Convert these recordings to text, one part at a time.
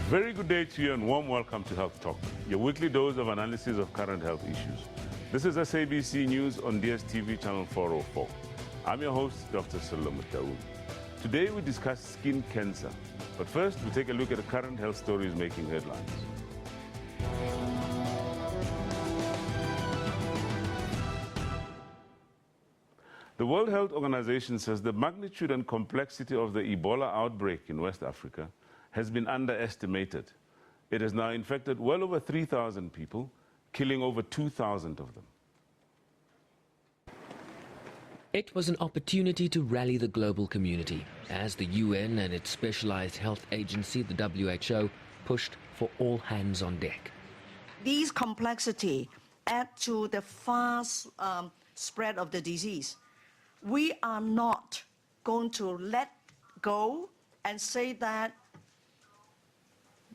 Very good day to you and warm welcome to Health Talk, your weekly dose of analysis of current health issues. This is SABC News on DSTV channel 404. I'm your host, Dr. Solomon Daoud. Today we discuss skin cancer, but first we take a look at the current health stories making headlines. The World Health Organization says the magnitude and complexity of the Ebola outbreak in West Africa has been underestimated. It has now infected well over 3,000 people, killing over 2,000 of them. It was an opportunity to rally the global community as the UN and its specialized health agency, the WHO, pushed for all hands on deck. These complexity add to the fast spread of the disease. We are not going to let go and say that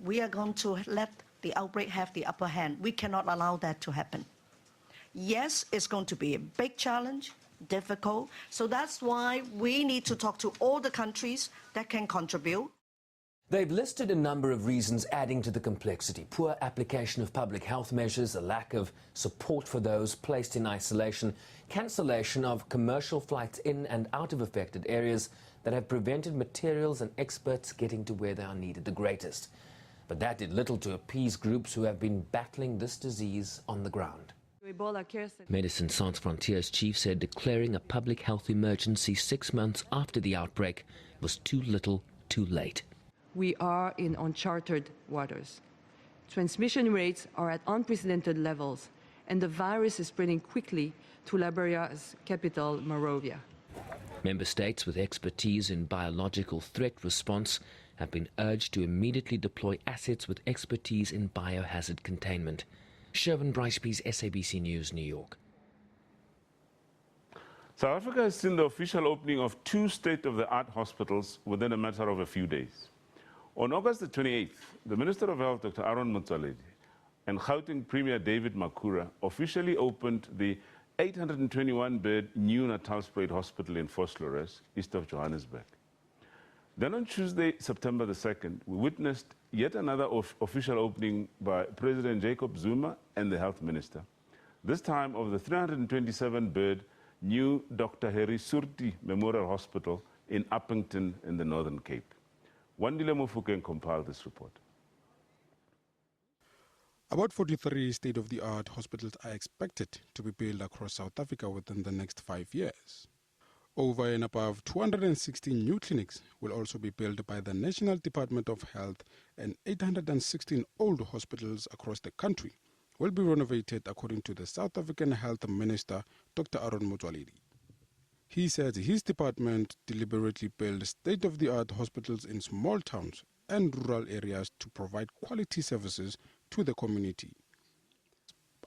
we are going to let the outbreak have the upper hand. We cannot allow that to happen. Yes, it's going to be a big challenge, difficult. So that's why we need to talk to all the countries that can contribute. They've listed a number of reasons adding to the complexity: poor application of public health measures, a lack of support for those placed in isolation, cancellation of commercial flights in and out of affected areas that have prevented materials and experts getting to where they are needed the greatest. But that did little to appease groups who have been battling this disease on the ground. Médecins Sans Frontières chief said declaring a public health emergency 6 months after the outbreak was too little, too late. We are in uncharted waters. Transmission rates are at unprecedented levels, and the virus is spreading quickly to Liberia's capital, Monrovia. Member states with expertise in biological threat response have been urged to immediately deploy assets with expertise in biohazard containment. Sherwin Brycepease, SABC News, New York. South Africa has seen the official opening of 2 state-of-the-art hospitals within a matter of a few days. On August the 28th, the Minister of Health, Dr. Aaron Motsoaledi, and Gauteng Premier David Makhura officially opened the 821-bed new Natalspruit Hospital in Vosloorus, east of Johannesburg. Then on Tuesday, September the 2nd, we witnessed yet another official opening by President Jacob Zuma and the Health Minister, this time of the 327-bed new Dr. Harry Surti Memorial Hospital in Upington in the Northern Cape. Wandile Mofokeng compiled this report. About 43 state-of-the-art hospitals are expected to be built across South Africa within the next 5 years. Over and above 260 new clinics will also be built by the National Department of Health, and 816 old hospitals across the country will be renovated, according to the South African Health Minister, Dr. Aaron Motsoaledi. He says his department deliberately built state-of-the-art hospitals in small towns and rural areas to provide quality services to the community.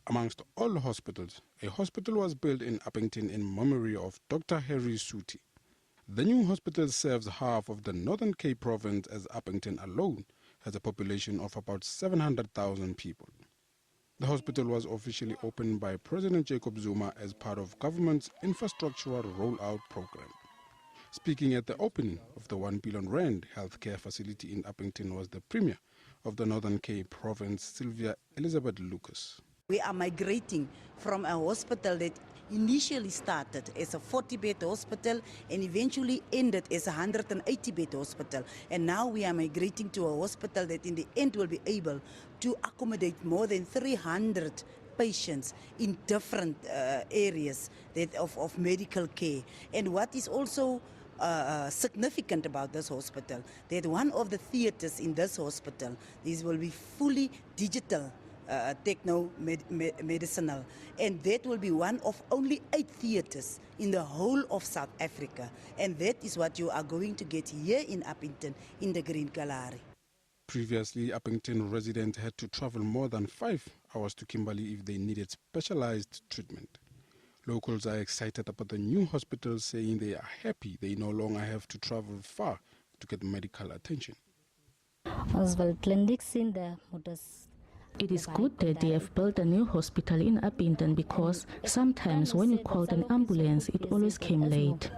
Amongst all hospitals, a hospital was built in Upington in memory of Dr. Harry Surti. The new hospital serves half of the Northern Cape province, as Upington alone has a population of about 700,000 people. The hospital was officially opened by President Jacob Zuma as part of government's infrastructural rollout program. Speaking at the opening of the 1 billion rand healthcare facility in Upington was the Premier of the Northern Cape province, Sylvia Elizabeth Lucas. We are migrating from a hospital that initially started as a 40-bed hospital and eventually ended as a 180-bed hospital. And now we are migrating to a hospital that in the end will be able to accommodate more than 300 patients in different areas of medical care. And what is also significant about this hospital, that one of the theatres in this hospital, these will be fully digital techno-medicinal, and that will be one of only 8 theatres in the whole of South Africa, and that is what you are going to get here in Upington in the Green Kalahari. Previously, Upington residents had to travel more than 5 hours to Kimberley if they needed specialized treatment. Locals are excited about the new hospital, saying they are happy they no longer have to travel far to get medical attention. It is good that they have built a new hospital in Upington, because sometimes when you called an ambulance, it always came late.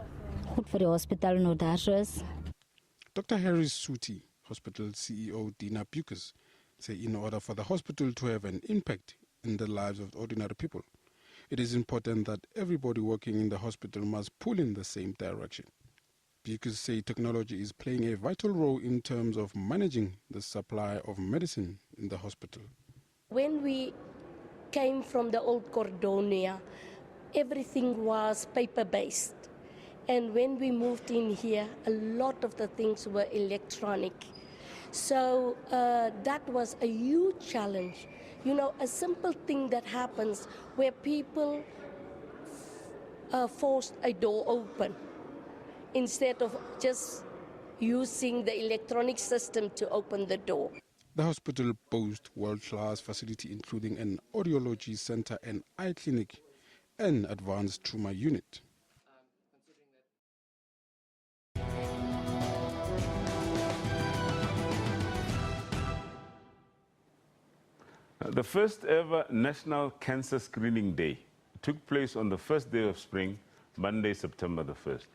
Dr. Harry Surti Hospital CEO Dina Bukes say in order for the hospital to have an impact in the lives of ordinary people, it is important that everybody working in the hospital must pull in the same direction. Bukes say technology is playing a vital role in terms of managing the supply of medicine in the hospital. When we came from the old Cordonia, everything was paper-based. And when we moved in here, a lot of the things were electronic. So that was a huge challenge. You know, a simple thing that happens where people forced a door open instead of just using the electronic system to open the door. The hospital boasts world-class facility including an audiology center, an eye clinic, and advanced trauma unit. The first ever National Cancer Screening Day took place on the first day of spring, Monday, September the 1st.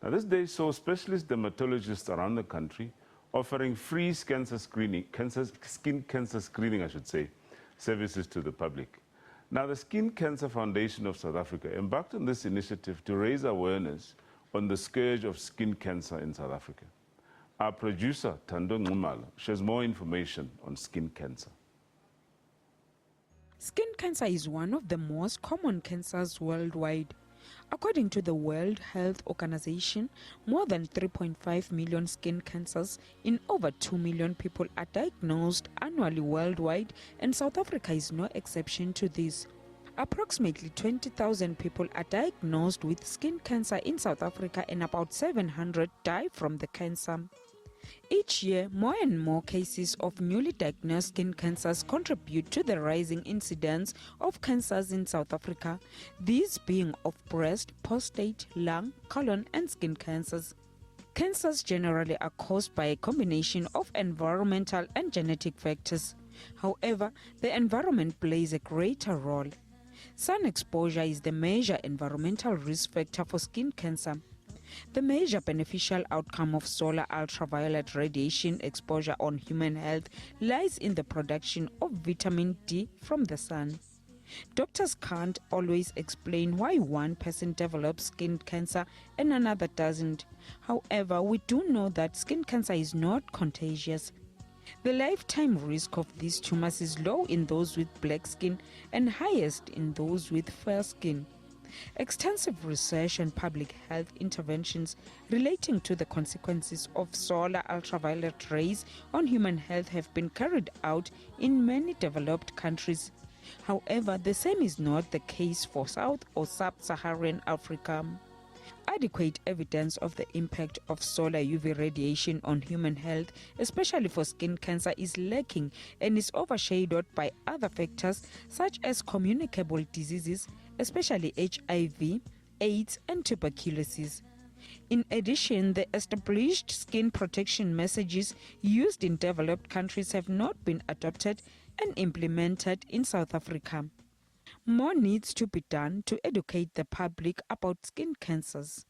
Now, this day saw specialist dermatologists around the country offering free skin cancer screening, services to the public. Now, the Skin Cancer Foundation of South Africa embarked on this initiative to raise awareness on the scourge of skin cancer in South Africa. Our producer, Tando Ngumalo, shares more information on skin cancer. Skin cancer is one of the most common cancers worldwide. According to the World Health Organization, more than 3.5 million skin cancers in over 2 million people are diagnosed annually worldwide, and South Africa is no exception to this. Approximately 20,000 people are diagnosed with skin cancer in South Africa, and about 700 die from the cancer. Each year, more and more cases of newly diagnosed skin cancers contribute to the rising incidence of cancers in South Africa, these being of breast, prostate, lung, colon, and skin cancers. Cancers generally are caused by a combination of environmental and genetic factors. However, the environment plays a greater role. Sun exposure is the major environmental risk factor for skin cancer. The major beneficial outcome of solar ultraviolet radiation exposure on human health lies in the production of vitamin D from the sun. Doctors can't always explain why one person develops skin cancer and another doesn't. However, we do know that skin cancer is not contagious. The lifetime risk of these tumors is low in those with black skin and highest in those with fair skin. Extensive research and public health interventions relating to the consequences of solar ultraviolet rays on human health have been carried out in many developed countries. However, the same is not the case for South or Sub-Saharan Africa. Adequate evidence of the impact of solar UV radiation on human health, especially for skin cancer, is lacking and is overshadowed by other factors such as communicable diseases, especially HIV, AIDS, and tuberculosis. In addition, the established skin protection messages used in developed countries have not been adopted and implemented in South Africa. More needs to be done to educate the public about skin cancers.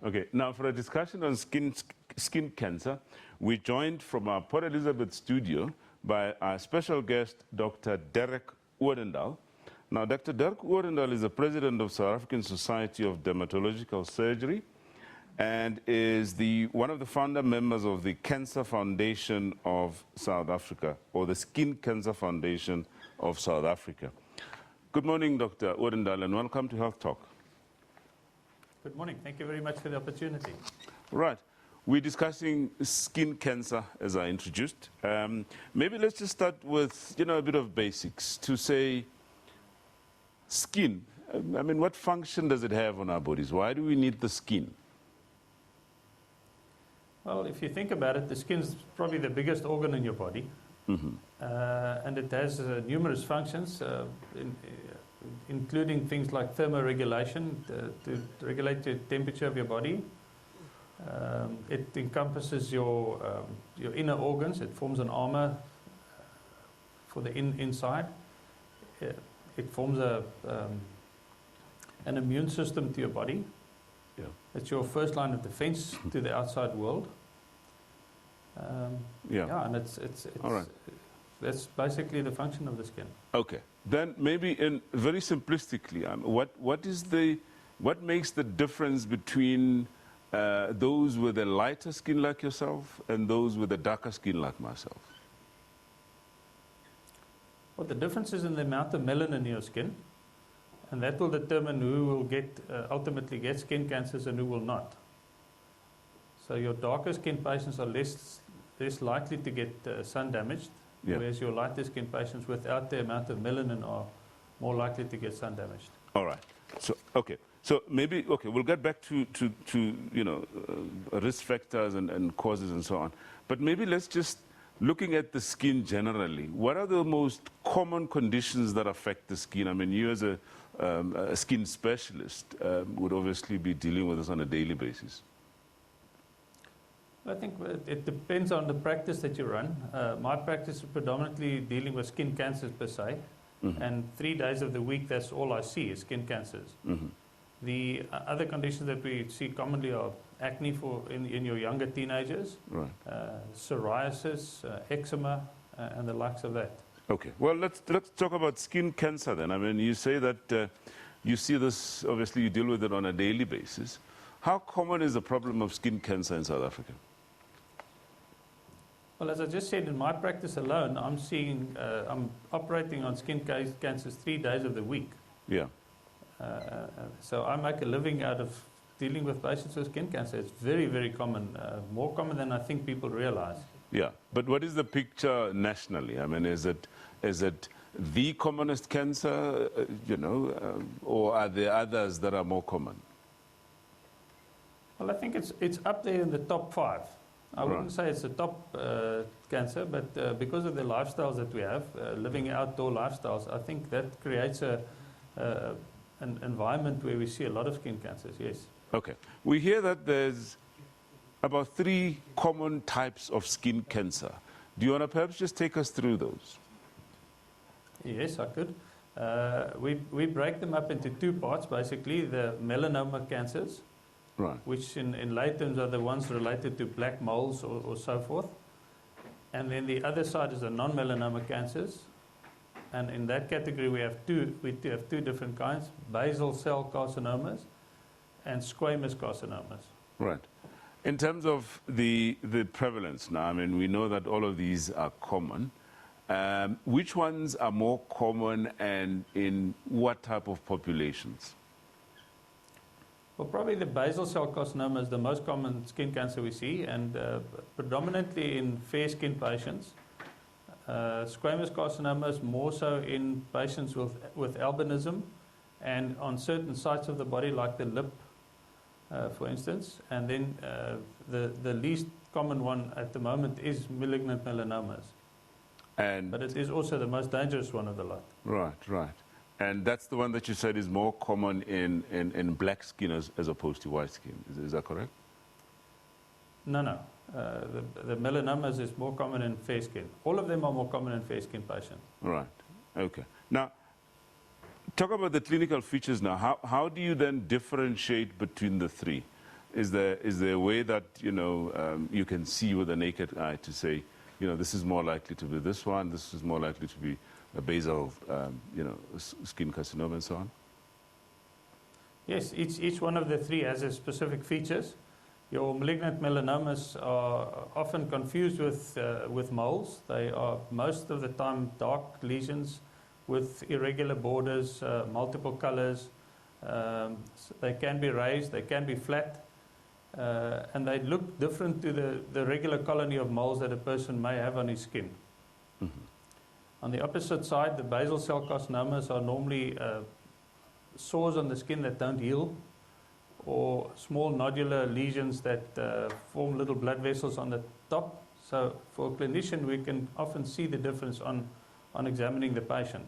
Okay, now for a discussion on skin cancer, we're joined from our Port Elizabeth studio by our special guest, Dr. Derek Odendaal. Now, Dr. Derek Odendaal is the president of South African Society of Dermatological Surgery and is one of the founder members of the Cancer Foundation of South Africa, or the Skin Cancer Foundation of South Africa. Good morning, Dr. Odendaal, and welcome to Health Talk. Good morning. Thank you very much for the opportunity. Right. We're discussing skin cancer, as I introduced. Maybe let's just start with, a bit of basics to say skin. I mean, what function does it have on our bodies? Why do we need the skin? Well, if you think about it, the skin is probably the biggest organ in your body. Mm-hmm. And it has numerous functions, including things like thermoregulation, to regulate the temperature of your body. It encompasses your inner organs. It forms an armor for the inside. It forms an immune system to your body. Yeah. It's your first line of defense to the outside world. And it's all right. That's basically the function of the skin. Okay. Then maybe very simplistically, what makes the difference between those with a lighter skin like yourself and those with a darker skin like myself? Well, the difference is in the amount of melanin in your skin, and that will determine who will ultimately get skin cancers and who will not. So your darker skin patients are less likely to get sun damaged, whereas your lighter skin patients without the amount of melanin are more likely to get sun damaged. All right. So okay. So maybe we'll get back to risk factors and causes and so on. But maybe let's just looking at the skin generally. What are the most common conditions that affect the skin? I mean, you as a skin specialist would obviously be dealing with this on a daily basis. I think it depends on the practice that you run. My practice is predominantly dealing with skin cancers per se, and 3 days of the week, that's all I see is skin cancers. The other conditions that we see commonly are acne in your younger teenagers, right. Psoriasis, eczema, and the likes of that. Okay. Well, let's talk about skin cancer then. I mean, you say that you see this, obviously you deal with it on a daily basis. How common is the problem of skin cancer in South Africa? Well, as I just said, in my practice alone, I'm operating on skin cancers 3 days of the week. Yeah. So I make a living out of dealing with patients with skin cancer. It's very, very common, more common than I think people realize. Yeah, but what is the picture nationally? I mean, is it the commonest cancer, or are there others that are more common? Well, I think it's up there in the top 5. I wouldn't say it's the top cancer, but because of the lifestyles that we have, living outdoor lifestyles, I think that creates an environment where we see a lot of skin cancers, yes. Okay. We hear that there's about 3 common types of skin cancer. Do you want to perhaps just take us through those? Yes, I could. We break them up into 2 parts, basically. The melanoma cancers, right, which in lay terms are the ones related to black moles or so forth. And then the other side is the non-melanoma cancers. And in that category, we have two different kinds: basal cell carcinomas and squamous carcinomas. Right. In terms of the prevalence now, I mean, we know that all of these are common. Which ones are more common and in what type of populations? Well, probably the basal cell carcinoma is the most common skin cancer we see, and predominantly in fair-skinned patients. Squamous carcinomas more so in patients with albinism and on certain sites of the body, like the lip, for instance. And then the least common one at the moment is malignant melanomas. But it is also the most dangerous one of the lot. Right, right. And that's the one that you said is more common in black skin as opposed to white skin. Is that correct? No. The melanomas is more common in fair skin. All of them are more common in fair skin patients. Right. Okay. Now, talk about the clinical features now. How do you then differentiate between the 3? Is there a way that you can see with the naked eye to say, this is more likely to be this one, this is more likely to be a basal, skin carcinoma and so on? Yes, each one of the 3 has a specific features. Your malignant melanomas are often confused with moles. They are most of the time dark lesions with irregular borders, multiple colors. They can be raised, they can be flat, and they look different to the regular colony of moles that a person may have on his skin. On the opposite side, the basal cell carcinomas are normally sores on the skin that don't heal, or small nodular lesions that form little blood vessels on the top. So for a clinician, we can often see the difference on examining the patient.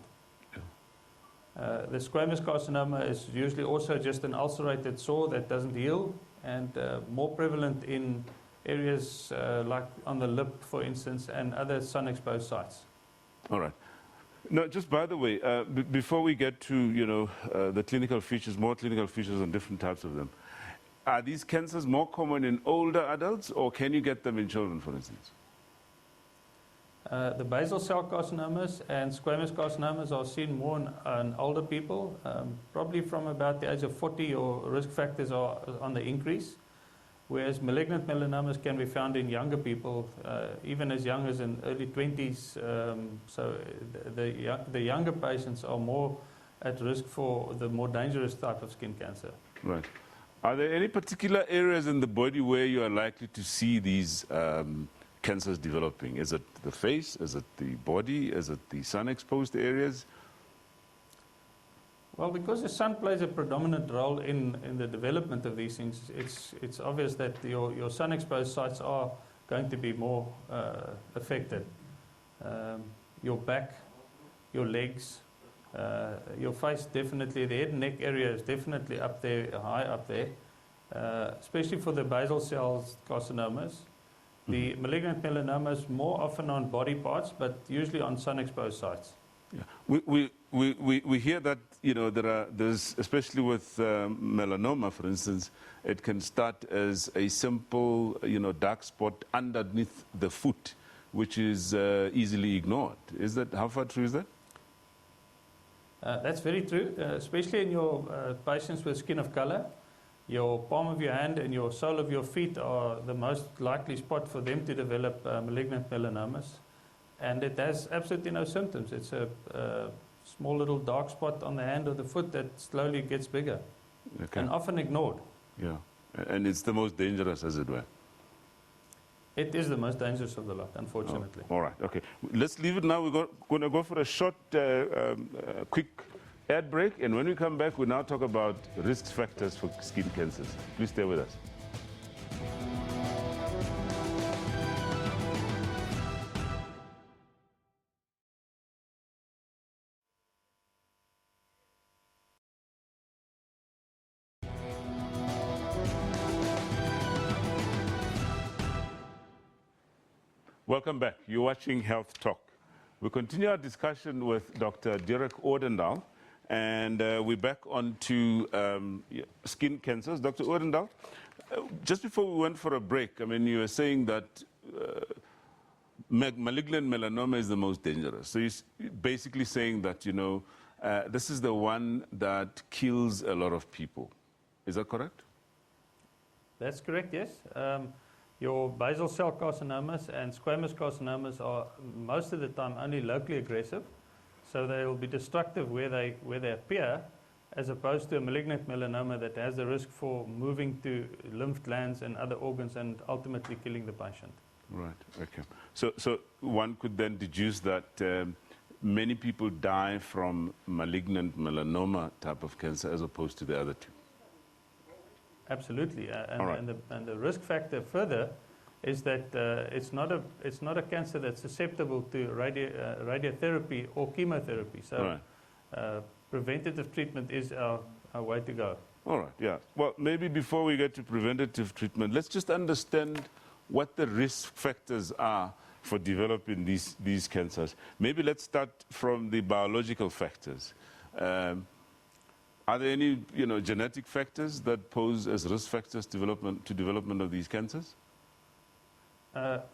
The squamous carcinoma is usually also just an ulcerated sore that doesn't heal, and more prevalent in areas like on the lip, for instance, and other sun-exposed sites. All right. Now, just by the way, before we get to the clinical features, more clinical features and different types of them, are these cancers more common in older adults, or can you get them in children, for instance? The basal cell carcinomas and squamous carcinomas are seen more in older people. Probably from about the age of 40, your risk factors are on the increase, whereas malignant melanomas can be found in younger people, even as young as in early 20s. So the younger patients are more at risk for the more dangerous type of skin cancer. Right. Are there any particular areas in the body where you are likely to see these cancers developing? Is it the face? Is it the body? Is it the sun-exposed areas? Well, because the sun plays a predominant role in the development of these things, it's obvious that your sun-exposed sites are going to be more affected. Your back, your legs, your face definitely, the head and neck area is definitely up there, high up there, especially for the basal cell carcinomas. The malignant melanomas more often on body parts, but usually on sun-exposed sites. Yeah. We hear that, you know, there's especially with melanoma, for instance, it can start as a simple, you know, dark spot underneath the foot, which is easily ignored. Is that, how far true is that? That's very true, especially in your patients with skin of color. Your palm of your hand and your sole of your feet are the most likely spot for them to develop malignant melanomas. And it has absolutely no symptoms. It's a small little dark spot on the hand or the foot that slowly gets bigger, and often ignored. Yeah, and it's the most dangerous, as it were. It is the most dangerous of the lot, unfortunately. Oh, all right, okay. Let's leave it now. We're going to go for a short, quick ad break, and when we come back, we now talk about risk factors for skin cancers. Please stay with us. Welcome back. You're watching Health Talk. We continue our discussion with Dr. Derek Odendaal, and we're back on to skin cancers. Dr. Odendaal, just before we went for a break, I mean, you were saying that malignant melanoma is the most dangerous. So you're basically saying that, you know, this is the one that kills a lot of people. Is that correct? That's correct, yes. Your basal cell carcinomas and squamous carcinomas are most of the time only locally aggressive, so they will be destructive where they appear, as opposed to a malignant melanoma that has the risk for moving to lymph glands and other organs and ultimately killing the patient. Right, okay. So one could then deduce that many people die from malignant melanoma type of cancer as opposed to the other two. Absolutely, and the risk factor further is that it's not a cancer that's susceptible to radiotherapy or chemotherapy. So preventative treatment is our way to go. All right, yeah. Well, maybe before we get to preventative treatment, let's just understand what the risk factors are for developing these cancers. Maybe let's start from the biological factors. Are there any, you know, genetic factors that pose as risk factors to development of these cancers?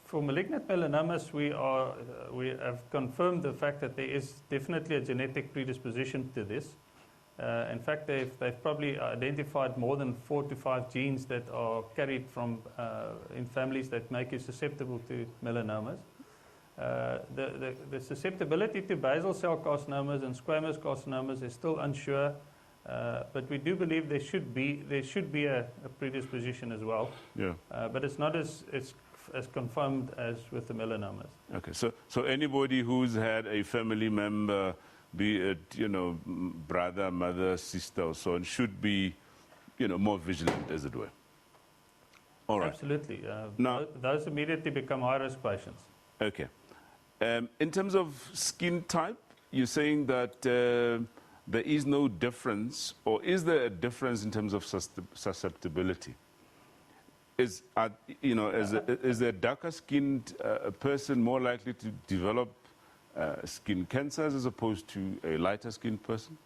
For malignant melanomas, we have confirmed the fact that there is definitely a genetic predisposition to this. In fact, they've probably identified more than 4 to 5 genes that are carried from in families that make you susceptible to melanomas. The susceptibility to basal cell carcinomas and squamous carcinomas is still unsure. But we do believe there should be a predisposition as well. Yeah. But it's not as confirmed as with the melanomas. Okay. So anybody who's had a family member, be it, you know, brother, mother, sister, or so on, should be, you know, more vigilant, as it were. All right. Absolutely. Now, those immediately become high-risk patients. Okay. In terms of skin type, you're saying that there is no difference, or is there a difference in terms of susceptibility? Is there a darker-skinned person more likely to develop skin cancers as opposed to a lighter-skinned person?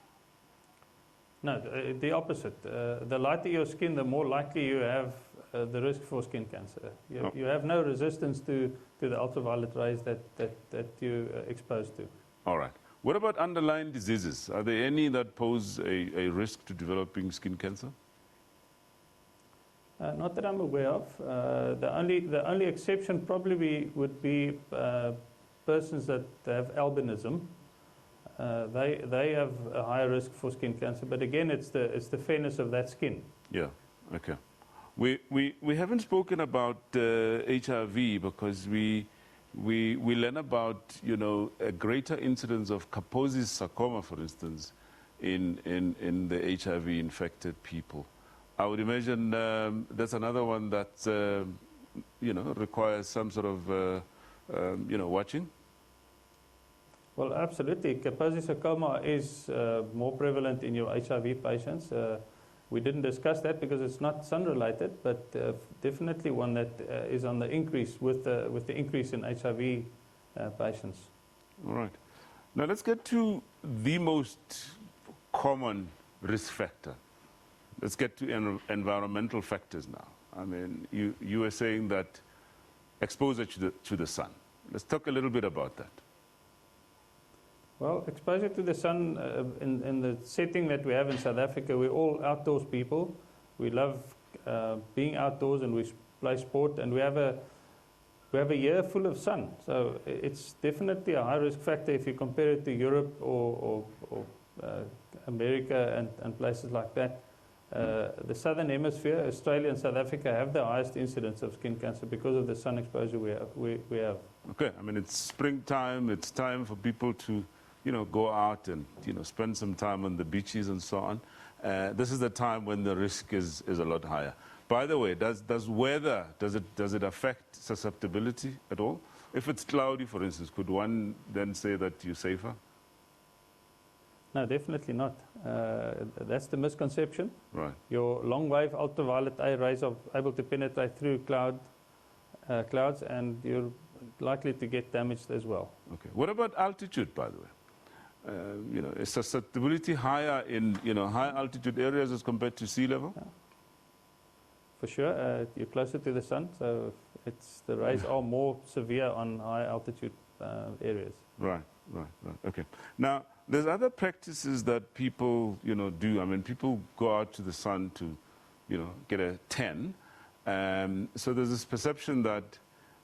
No, the opposite. The lighter your skin, the more likely you have the risk for skin cancer. You have no resistance to the ultraviolet rays that you're exposed to. All right. What about underlying diseases? Are there any that pose a risk to developing skin cancer? Not that I'm aware of. The only exception probably would be persons that have albinism. They have a higher risk for skin cancer, but again, it's the fairness of that skin. Yeah. Okay. We haven't spoken about HIV because we learn about a greater incidence of Kaposi's sarcoma, for instance, in the HIV infected people. I would imagine that's another one that requires some sort of watching. Well, absolutely. Kaposi's sarcoma is more prevalent in your HIV patients. We didn't discuss that because it's not sun-related, but definitely one that is on the increase with the increase in HIV patients. All right. Now let's get to the most common risk factor. Let's get to environmental factors now. I mean, you were saying that exposure to the sun. Let's talk a little bit about that. Well, exposure to the sun in the setting that we have in South Africa, we're all outdoors people. We love being outdoors and we play sport, and we have a year full of sun. So it's definitely a high risk factor if you compare it to Europe or America and places like that. The Southern Hemisphere, Australia and South Africa, have the highest incidence of skin cancer because of the sun exposure we have. Okay, I mean, it's springtime. It's time for people to go out and, spend some time on the beaches and so on. This is the time when the risk is a lot higher. By the way, does weather, does it affect susceptibility at all? If it's cloudy, for instance, could one then say that you're safer? No, definitely not. That's the misconception. Right. Your long-wave ultraviolet A rays are able to penetrate through clouds, and you're likely to get damaged as well. Okay. What about altitude, by the way? Is susceptibility higher in high altitude areas as compared to sea level? Yeah. For sure, you're closer to the sun, so the rays are more severe on high altitude areas. Right. Okay. Now, there's other practices that people do. I mean, people go out to the sun to get a tan. So there's this perception that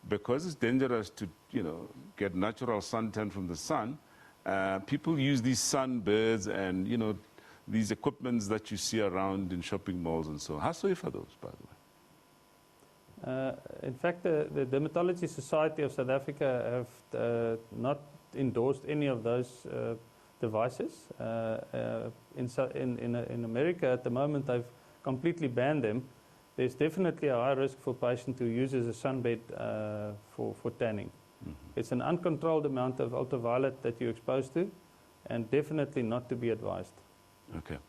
because it's dangerous to get natural suntan from the sun, people use these sunbirds and these equipments that you see around in shopping malls and so on. How safe are those, by the way? In fact, the Dermatology Society of South Africa have not endorsed any of those devices. In America at the moment, they've completely banned them. There's definitely a high risk for patients who use as a sunbed for tanning. Mm-hmm. It's an uncontrolled amount of ultraviolet that you're exposed to, and definitely not to be advised. Okay.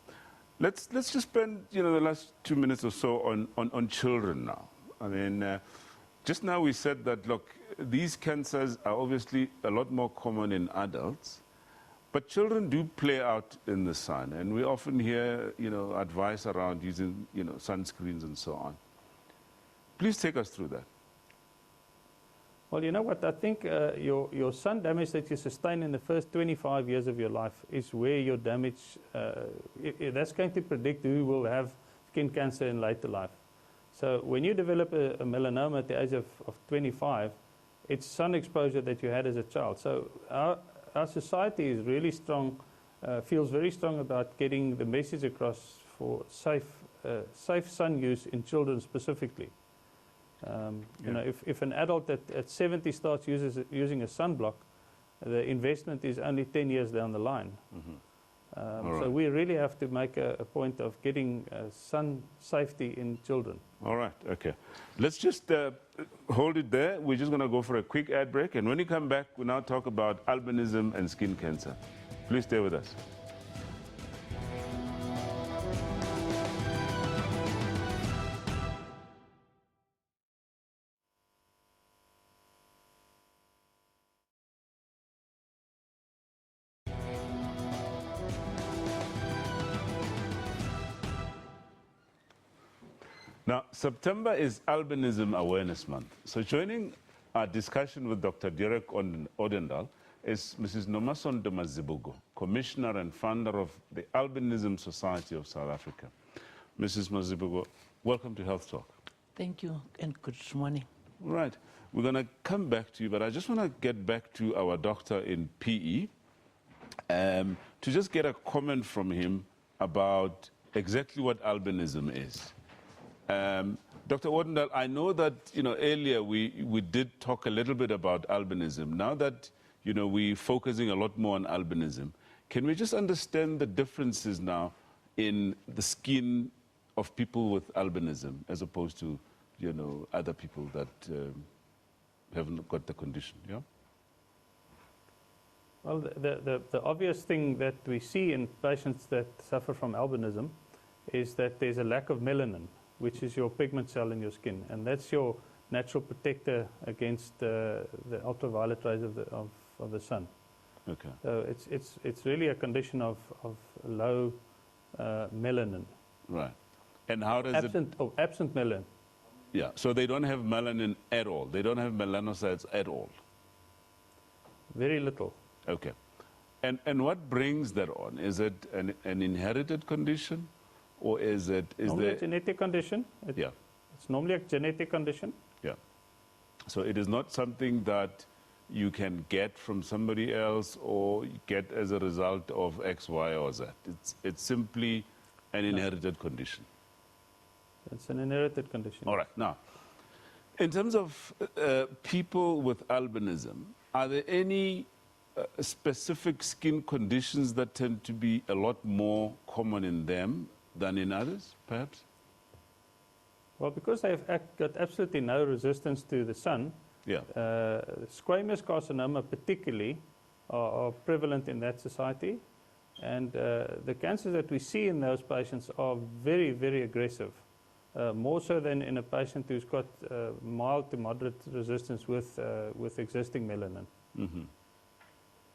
Let's just spend the last 2 minutes or so on children now. I mean, just now we said that, look, these cancers are obviously a lot more common in adults, but children do play out in the sun, and we often hear advice around using sunscreens and so on. Please take us through that. Well, you know what, I think your sun damage that you sustain in the first 25 years of your life is where your damage, that's going to predict who will have skin cancer in later life. So when you develop a melanoma at the age of 25, it's sun exposure that you had as a child. So our society is really strong, feels very strong about getting the message across for safe sun use in children specifically. If an adult at 70 starts using a sunblock, the investment is only 10 years down the line. Mm-hmm. So we really have to make a point of getting sun safety in children. All right, okay. Let's just hold it there. We're just going to go for a quick ad break. And when we come back, we'll now talk about albinism and skin cancer. Please stay with us. Now, September is Albinism Awareness Month. So joining our discussion with Dr. Derek Odendal is Mrs. Nomasonto Mazibuko, Commissioner and founder of the Albinism Society of South Africa. Mrs. Mazibuko, welcome to Health Talk. Thank you and good morning. Right. We're going to come back to you, but I just want to get back to our doctor in PE to just get a comment from him about exactly what albinism is. Dr. Odendal, I know that earlier we did talk a little bit about albinism. Now that we're focusing a lot more on albinism, can we just understand the differences now in the skin of people with albinism as opposed to other people that haven't got the condition? Yeah. Well, the obvious thing that we see in patients that suffer from albinism is that there's a lack of melanin, which is your pigment cell in your skin, and that's your natural protector against the ultraviolet rays of the sun. Okay. So it's really a condition of low melanin. Right. And how does absent melanin. Yeah. So they don't have melanin at all. They don't have melanocytes at all. Very little. Okay. And what brings that on? Is it an inherited condition? Or is there a genetic condition? Yeah. It's normally a genetic condition. Yeah. So it is not something that you can get from somebody else or get as a result of X, Y, or Z. It's simply an inherited condition. It's an inherited condition. All right. Now, in terms of people with albinism, are there any specific skin conditions that tend to be a lot more common in them than in others, perhaps? Well, because they've got absolutely no resistance to the sun, yeah. Squamous carcinoma particularly are prevalent in that society. And the cancers that we see in those patients are very, very aggressive, more so than in a patient who's got mild to moderate resistance with existing melanin. Mm-hmm.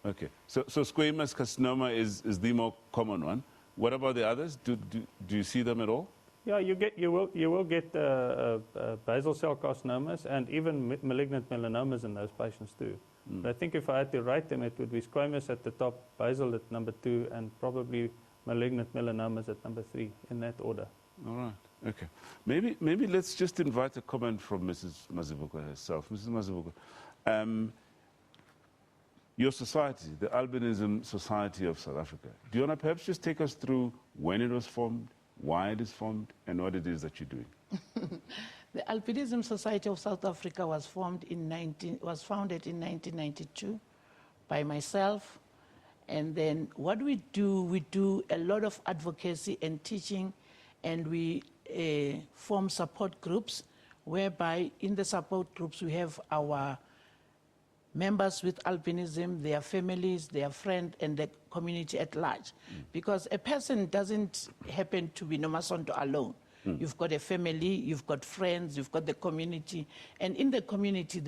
Okay, so squamous carcinoma is the more common one. What about the others? Do you see them at all? Yeah, you will get basal cell carcinomas and even malignant melanomas in those patients too. Mm. But I think if I had to rate them, it would be squamous at the top, basal at number 2, and probably malignant melanomas at number 3, in that order. All right. Okay. Maybe let's just invite a comment from Mrs. Mazibuko herself. Mrs. Mazibuko, your society, the Albinism Society of South Africa, do you want to perhaps just take us through when it was formed, why it is formed, and what it is that you're doing? The Albinism Society of South Africa was founded in 1992 by myself. And then what we do a lot of advocacy and teaching, and we form support groups, whereby in the support groups we have our members with albinism, their families, their friends, and the community at large. Because a person doesn't happen to be Nomasonto alone. You've got a family, you've got friends, you've got the community. And in the community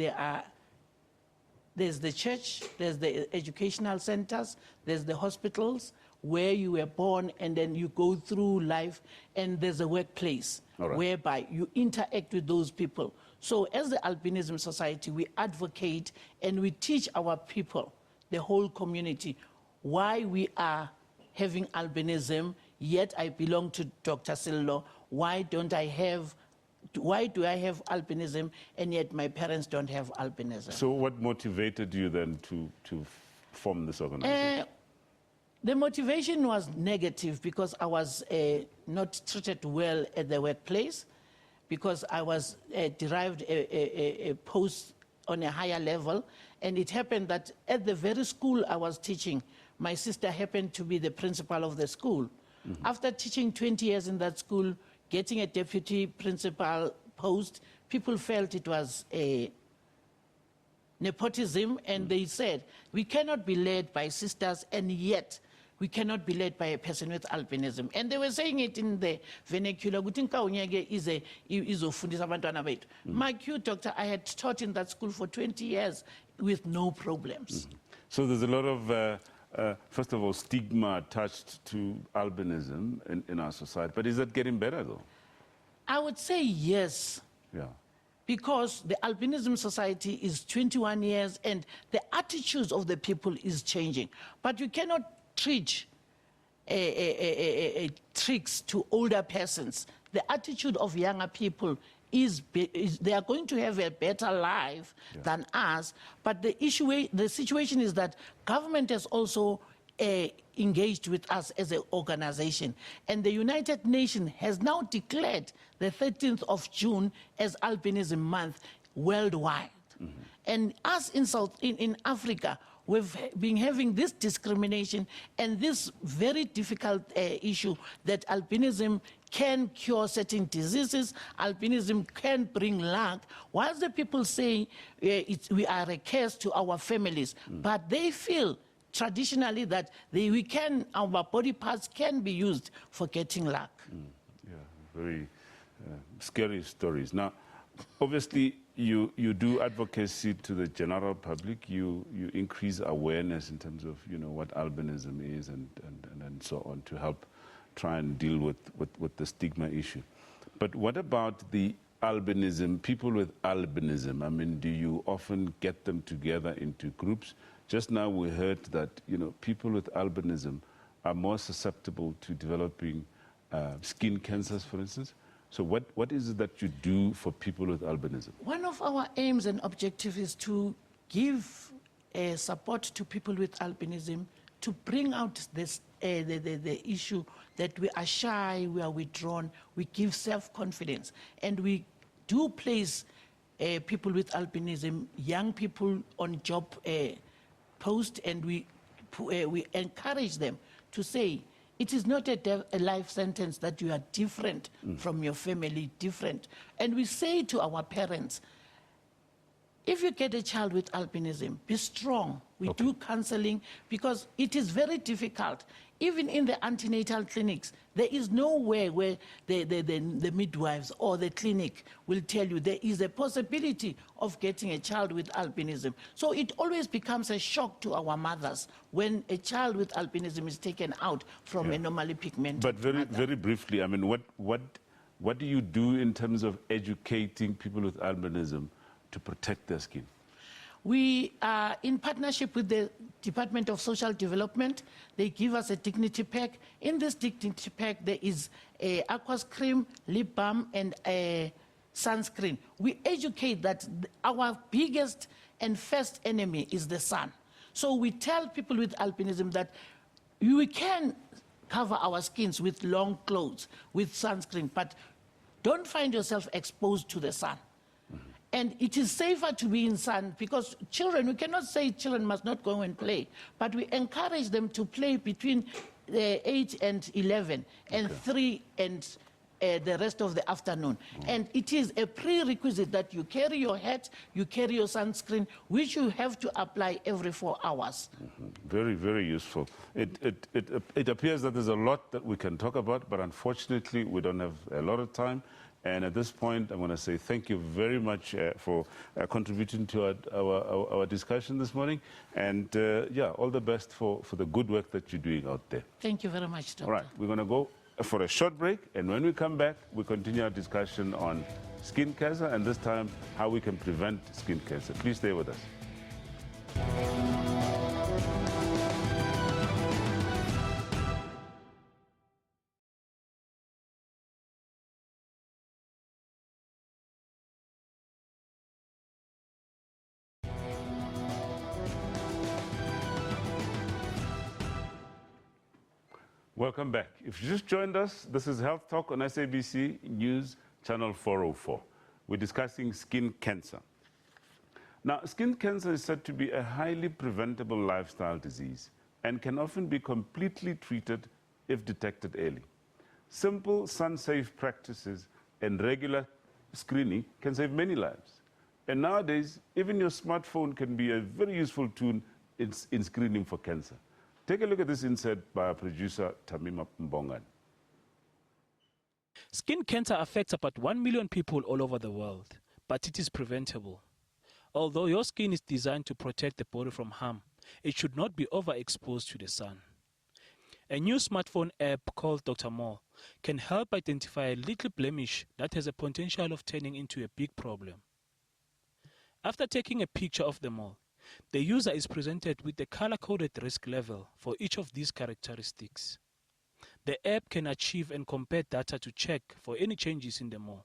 there's the church, there's the educational centers, there's the hospitals where you were born, and then you go through life, and there's a workplace whereby you interact with those people. So as the Albinism Society, we advocate and we teach our people, the whole community, why we are having albinism, yet I belong to Dr. Sillo. Why do I have albinism, and yet my parents don't have albinism? So what motivated you then to form this organization? The motivation was negative because I was not treated well at the workplace, because I was derived a post on a higher level. And it happened that at the very school I was teaching, my sister happened to be the principal of the school. Mm-hmm. After teaching 20 years in that school, getting a deputy principal post, people felt it was a nepotism, and they said, we cannot be led by sisters, and yet we cannot be led by a person with albinism. And they were saying it in the vernacular. Like you, doctor, I had taught in that school for 20 years with no problems. Mm-hmm. So there's a lot of, first of all, stigma attached to albinism in our society. But is that getting better, though? I would say yes. Yeah. Because the Albinism Society is 21 years and the attitudes of the people is changing. But you cannot teach tricks to older persons. The attitude of younger people is they are going to have a better life than us. But the situation is that government has also engaged with us as an organization. And the United Nations has now declared the 13th of June as Albinism Month worldwide. And us in Africa, we've been having this discrimination and this very difficult issue that albinism can cure certain diseases, albinism can bring luck, whilst the people say we are a curse to our families, but they feel traditionally that our body parts can be used for getting luck. Yeah, very scary stories. Now, obviously, you do advocacy to the general public. You increase awareness in terms of what albinism is and so on to help try and deal with the stigma issue. But what about the albinism, people with albinism? I mean, do you often get them together into groups? Just now we heard that people with albinism are more susceptible to developing skin cancers, for instance. So what is it that you do for people with albinism? One of our aims and objectives is to give support to people with albinism to bring out this, the issue that we are shy, we are withdrawn, we give self-confidence. And we do place people with albinism, young people on job posts, and we encourage them to say, it is not a life sentence that you are different from your family, different. And we say to our parents, if you get a child with albinism, be strong. We do counseling because it is very difficult. Even in the antenatal clinics, there is nowhere where the midwives or the clinic will tell you there is a possibility of getting a child with albinism. So it always becomes a shock to our mothers when a child with albinism is taken out from a normally pigmented But very briefly, I mean, what do you do in terms of educating people with albinism to protect their skin? We are in partnership with the Department of Social Development. They give us a dignity pack. In this dignity pack, there is a aqueous cream, lip balm, and a sunscreen. We educate that our biggest and first enemy is the sun. So we tell people with albinism that we can cover our skins with long clothes, with sunscreen, but don't find yourself exposed to the sun. And it is safer to be in sun because children, we cannot say children must not go and play, but we encourage them to play between 8 and 11 and 3 and the rest of the afternoon. And it is a prerequisite that you carry your hat, you carry your sunscreen, which you have to apply every 4 hours. Very, very useful. It appears that there's a lot that we can talk about, but unfortunately we don't have a lot of time. And at this point, I'm going to say thank you very much for contributing to our discussion this morning. And yeah, all the best for the good work that you're doing out there. Thank you very much, Doctor. All right, we're going to go for a short break. And when we come back, we continue our discussion on skin cancer, and this time how we can prevent skin cancer. Please stay with us. Welcome back. If you just joined us, this is Health Talk on SABC News Channel 404. We're discussing skin cancer. Now, skin cancer is said to be a highly preventable lifestyle disease and can often be completely treated if detected early. Simple, sun-safe practices and regular screening can save many lives. And nowadays, even your smartphone can be a very useful tool in screening for cancer. Take a look at this insert by our producer, Tamima Mbongan. Skin cancer affects about 1 million people all over the world, but it is preventable. Although your skin is designed to protect the body from harm, it should not be overexposed to the sun. A new smartphone app called Dr. Mall can help identify a little blemish that has a potential of turning into a big problem. After taking a picture of the mole, the user is presented with the color-coded risk level for each of these characteristics. The app can achieve and compare data to check for any changes in the mole.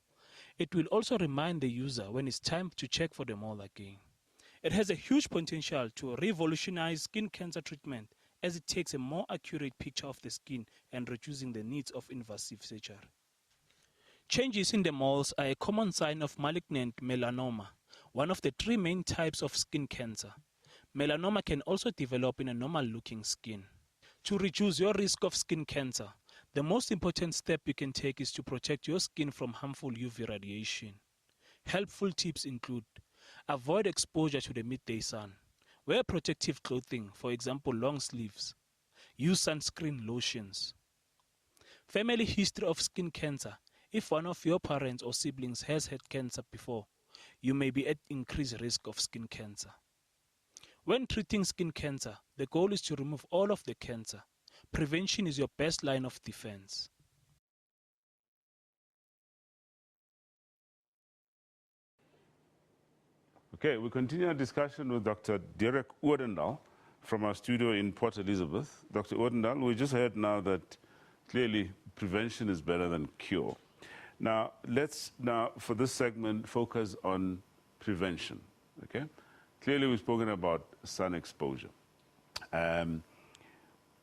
It will also remind the user when it's time to check for the mole again. It has a huge potential to revolutionize skin cancer treatment as it takes a more accurate picture of the skin and reducing the needs of invasive surgery. Changes in the moles are a common sign of malignant melanoma, one of the 3 main types of skin cancer. Melanoma can also develop in a normal-looking skin. To reduce your risk of skin cancer, the most important step you can take is to protect your skin from harmful UV radiation. Helpful tips include: avoid exposure to the midday sun. Wear protective clothing, for example long sleeves. Use sunscreen lotions. Family history of skin cancer. If one of your parents or siblings has had cancer before, you may be at increased risk of skin cancer. When treating skin cancer, the goal is to remove all of the cancer. Prevention is your best line of defense. Okay, we continue our discussion with Dr. Derek Odendaal from our studio in Port Elizabeth. Dr. Odendaal, we just heard now that clearly prevention is better than cure. Now, let's for this segment, focus on prevention, okay? Clearly, we've spoken about sun exposure.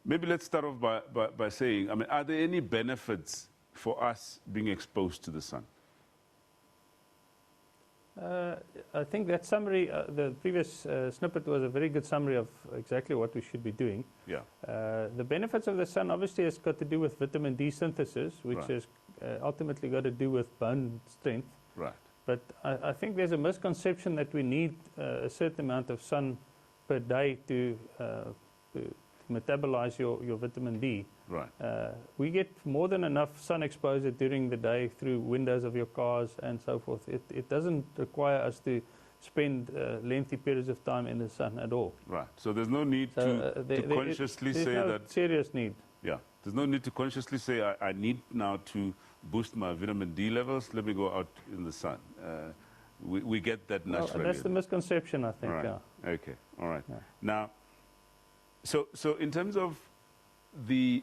Maybe let's start off by saying, I mean, are there any benefits for us being exposed to the sun? I think that summary, the previous snippet was a very good summary of exactly what we should be doing. Yeah. The benefits of the sun obviously has got to do with vitamin D synthesis, which Right. has ultimately got to do with bone strength. Right. But I think there's a misconception that we need a certain amount of sun per day to metabolize your vitamin D. Right. We get more than enough sun exposure during the day through windows of your cars and so forth. It doesn't require us to spend lengthy periods of time in the sun at all. Right. So there's no need to consciously say no that. Serious need. Yeah. There's no need to consciously say, I need now to boost my vitamin D levels. Let me go out in the sun. We get that naturally. Well, that's the misconception, I think. Right. Yeah. Okay. All right. Yeah. Now, so in terms of the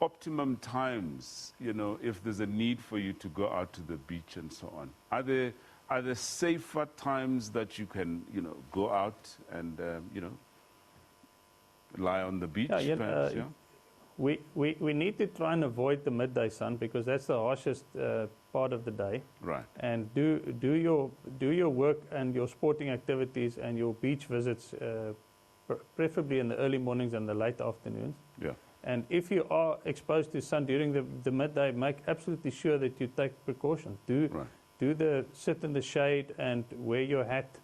optimum times, you know, if there's a need for you to go out to the beach and so on, are there safer times that you can, you know, go out and you know, lie on the beach? Yeah, perhaps, yeah? We need to try and avoid the midday sun because that's the harshest part of the day. Right. And do your work and your sporting activities and your beach visits, preferably in the early mornings and the late afternoons. Yeah. And if you are exposed to sun during the midday, make absolutely sure that you take precautions. Sit in the shade and wear your hat,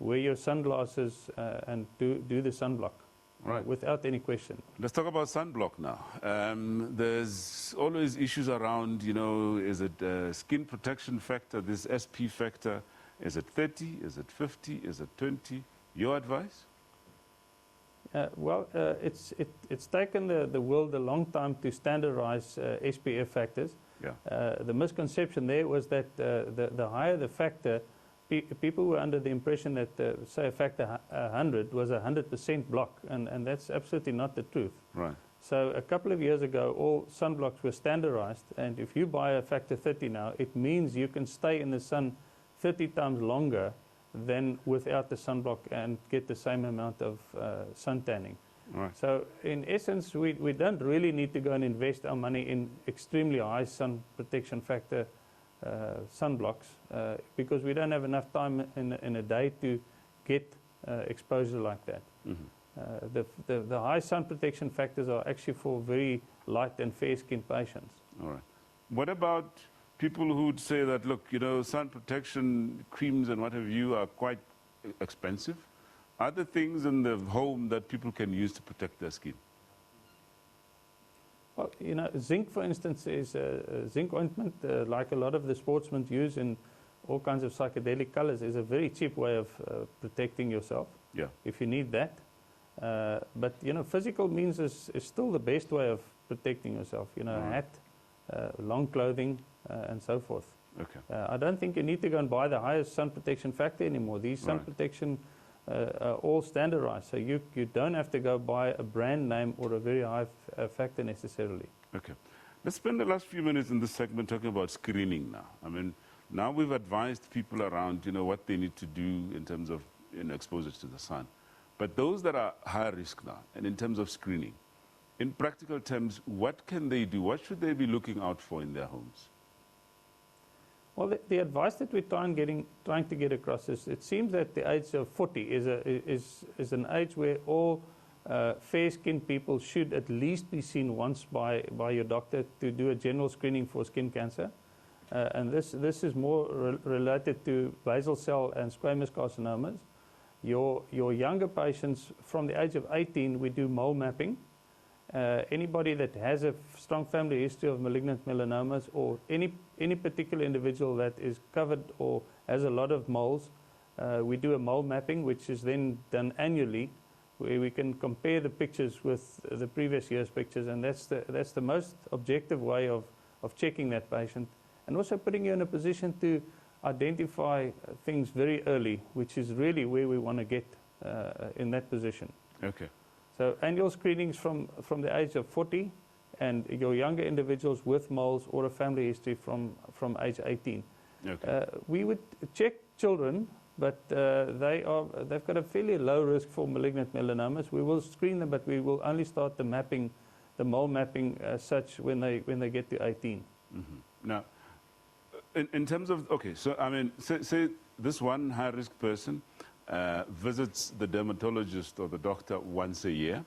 wear your sunglasses, and do the sunblock. Right. Without any question. Let's talk about sunblock now. There's always issues around, you know, is it skin protection factor, this SP factor? Is it 30? Is it 50? Is it 20? Your advice? Well, it's taken the world a long time to standardize SPF factors. Yeah. The misconception there was that the higher the factor, people were under the impression that, say, a factor 100 was a 100% block, and that's absolutely not the truth. Right. So a couple of years ago, all sunblocks were standardized, and if you buy a factor 30 now, it means you can stay in the sun 30 times longer than without the sunblock and get the same amount of sun tanning. Right. So in essence, we don't really need to go and invest our money in extremely high sun protection factor sunblocks because we don't have enough time in a day to get exposure like that. Mm-hmm. The high sun protection factors are actually for very light and fair-skinned patients. All right. What about people who would say that, look, you know, sun protection creams and what have you are quite expensive? Are there things in the home that people can use to protect their skin? Well, you know, zinc, for instance, is zinc ointment, like a lot of the sportsmen use in all kinds of psychedelic colors, is a very cheap way of protecting yourself. Yeah. If you need that. But, you know, physical means is still the best way of protecting yourself, you know, a Right. hat, long clothing, and so forth. Okay. I don't think you need to go and buy the highest sun protection factor anymore. These sun Right. protection are all standardized, so you don't have to go buy a brand name or a very high factor necessarily. Okay. Let's spend the last few minutes in this segment talking about screening now. I mean, now we've advised people around, you know, what they need to do in terms of, you know, exposure to the sun. But those that are high risk now, and in terms of screening, in practical terms, what can they do? What should they be looking out for in their homes? Well, the advice that we're trying to get across is, it seems that the age of 40 is an age where all fair-skinned people should at least be seen once by your doctor to do a general screening for skin cancer. And this is more related to basal cell and squamous carcinomas. Your younger patients from the age of 18, we do mole mapping. Anybody that has a strong family history of malignant melanomas, or any particular individual that is covered or has a lot of moles, we do a mole mapping, which is then done annually, where we can compare the pictures with the previous year's pictures, and that's the most objective way of checking that patient, and also putting you in a position to identify things very early, which is really where we want to get in that position. Okay. So annual screenings from the age of 40, and your younger individuals with moles or a family history from age 18. Okay. We would check children, but they've got a fairly low risk for malignant melanomas. We will screen them, but we will only start the mapping, the mole mapping as such when they get to 18. Mm-hmm. Now, in terms of, okay, so I mean, say this one high-risk person visits the dermatologist or the doctor once a year,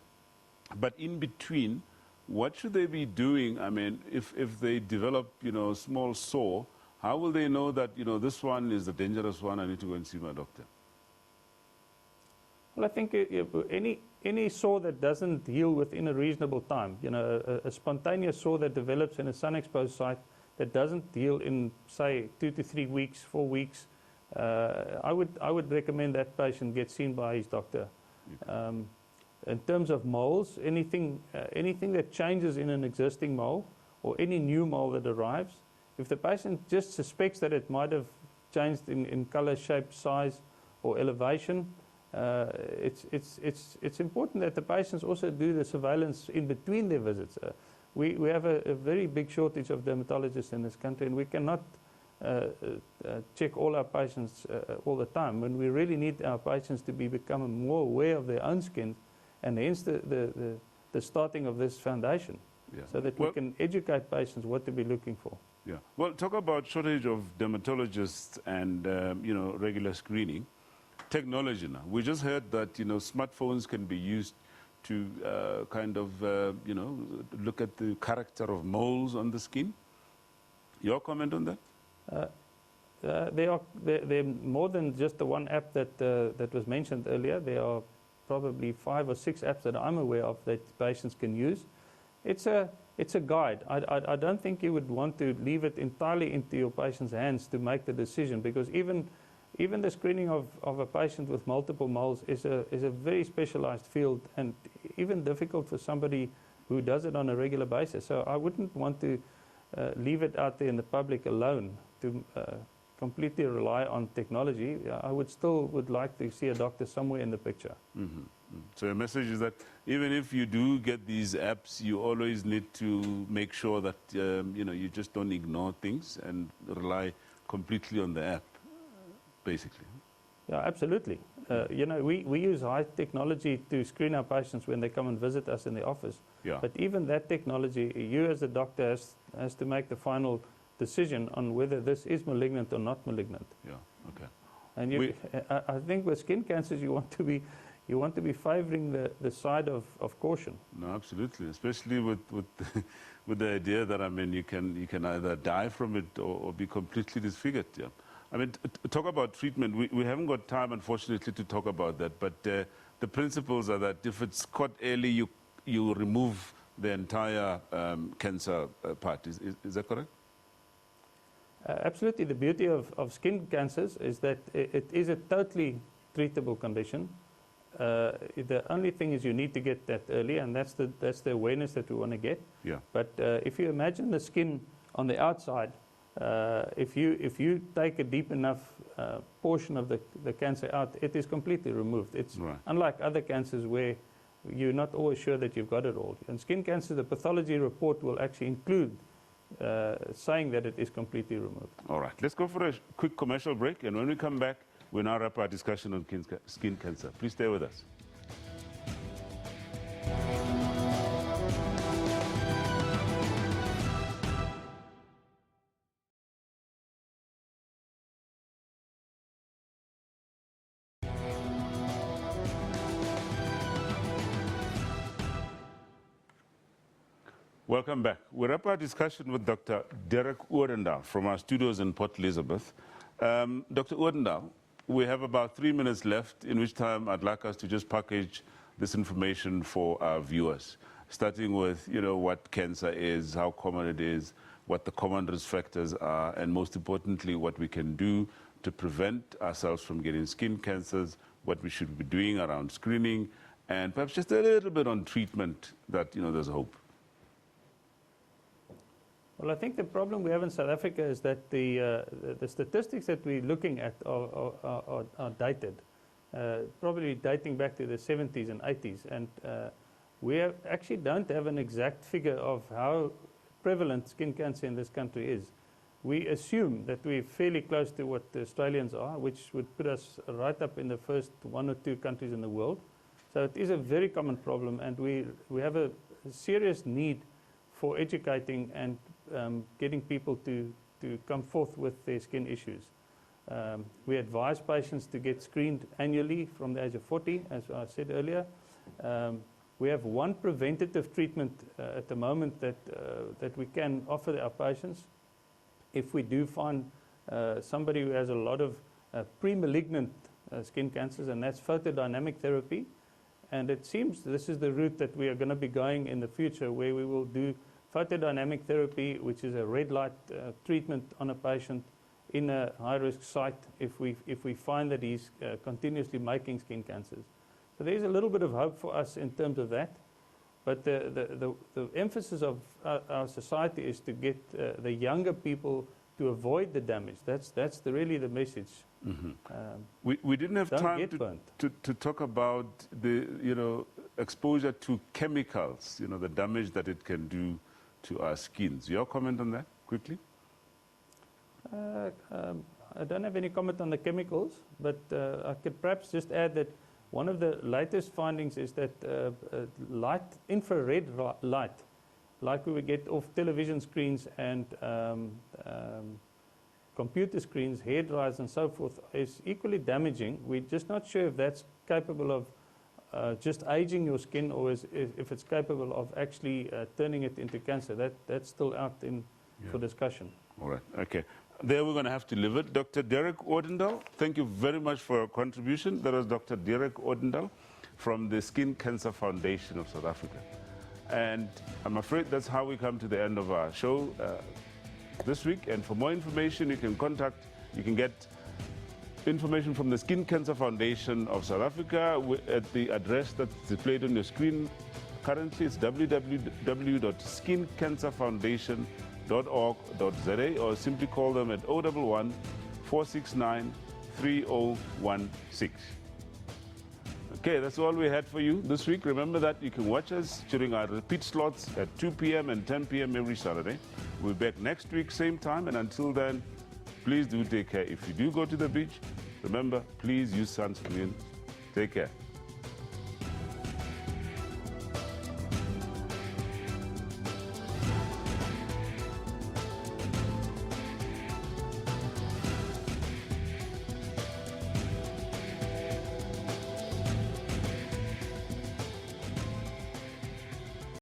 but in between, what should they be doing? I mean, if they develop, you know, a small sore, how will they know that, you know, this one is the dangerous one, I need to go and see my doctor? Well, I think any sore that doesn't heal within a reasonable time, you know, a spontaneous sore that develops in a sun-exposed site that doesn't heal in, say, 2 to 3 weeks, 4 weeks, I would recommend that patient get seen by his doctor. In terms of moles, anything that changes in an existing mole or any new mole that arrives, if the patient just suspects that it might have changed in color, shape, size, or elevation, it's important that the patients also do the surveillance in between their visits. We have a very big shortage of dermatologists in this country, and we cannot check all our patients all the time, when we really need our patients to become more aware of their own skin, and hence the starting of this foundation, so that we can educate patients what to be looking for. Yeah. Well, talk about shortage of dermatologists and you know, regular screening. Technology now. We just heard that, you know, smartphones can be used to kind of you know, look at the character of moles on the skin. Your comment on that? There are more than just the one app that was mentioned earlier. There are probably 5 or 6 apps that I'm aware of that patients can use. It's a guide. I don't think you would want to leave it entirely into your patient's hands to make the decision, because even the screening of a patient with multiple moles is a very specialized field, and even difficult for somebody who does it on a regular basis. So I wouldn't want to leave it out there in the public alone to completely rely on technology. I would like to see a doctor somewhere in the picture. Mm-hmm. So your message is that even if you do get these apps, you always need to make sure that you know, you just don't ignore things and rely completely on the app, basically. Yeah, absolutely. You know, we use high technology to screen our patients when they come and visit us in the office. Yeah. But even that technology, you as a doctor has to make the final decision on whether this is malignant or not malignant. Yeah. Okay. And I think with skin cancers, you want to be favoring the side of caution. No, absolutely, especially with with the idea that, I mean, you can either die from it or be completely disfigured. Yeah. I mean, talk about treatment. We haven't got time, unfortunately, to talk about that. But the principles are that if it's caught early, you remove the entire cancer part. Is that correct? Absolutely. The beauty of skin cancers is that it is a totally treatable condition. the only thing is you need to get that early, and that's the awareness that we want to get. Yeah. But if you imagine the skin on the outside, if you take a deep enough portion of the cancer out, it is completely removed. It's unlike other cancers where you're not always sure that you've got it all. In skin cancer, the pathology report will actually include saying that it is completely removed. All right, let's go for a quick commercial break, and when we come back, we'll now wrap our discussion on skin cancer. Please stay with us. Welcome back. We wrap our discussion with Dr. Derek Odendaal from our studios in Port Elizabeth. Dr. Odendaal, we have about 3 minutes left, in which time I'd like us to just package this information for our viewers, starting with, what cancer is, how common it is, what the common risk factors are, and most importantly, what we can do to prevent ourselves from getting skin cancers, what we should be doing around screening, and perhaps just a little bit on treatment that, there's hope. Well, I think the problem we have in South Africa is that the statistics that we're looking at are dated, probably dating back to the 70s and 80s. And we actually don't have an exact figure of how prevalent skin cancer in this country is. We assume that we're fairly close to what the Australians are, which would put us right up in the first 1 or 2 countries in the world. So it is a very common problem, and we have a serious need for educating and getting people to come forth with their skin issues. We advise patients to get screened annually from the age of 40, as I said earlier. We have one preventative treatment at the moment that we can offer our patients. If we do find somebody who has a lot of pre-malignant skin cancers, and that's photodynamic therapy. And it seems this is the route that we are going to be going in the future, where we will do photodynamic therapy, which is a red light treatment on a patient in a high-risk site if we find that he's continuously making skin cancers. So there's a little bit of hope for us in terms of that. But the emphasis of our society is to get the younger people to avoid the damage. That's really the message. Mm-hmm. We didn't have time to talk about the exposure to chemicals, the damage that it can do to our skins. Your comment on that, quickly? I don't have any comment on the chemicals, but I could perhaps just add that one of the latest findings is that infrared light, like we would get off television screens and computer screens, hair dryers and so forth, is equally damaging. We're just not sure if that's capable of just aging your skin, or if it's capable of actually turning it into cancer. That's still out for discussion. All right, okay. There we're going to have to leave it. Dr. Derek Odendaal, thank you very much for your contribution. That was Dr. Derek Odendaal from the Skin Cancer Foundation of South Africa. And I'm afraid that's how we come to the end of our show this week. And for more information, you can get information from the Skin Cancer Foundation of South Africa at the address that's displayed on your screen. Currently, it's www.skincancerfoundation.org.za, or simply call them at 011 469 3016. Okay, that's all we had for you this week. Remember that you can watch us during our repeat slots at 2 p.m. and 10 p.m. every Saturday. We'll be back next week, same time, and until then, please do take care. If you do go to the beach, remember, please use sunscreen. Take care.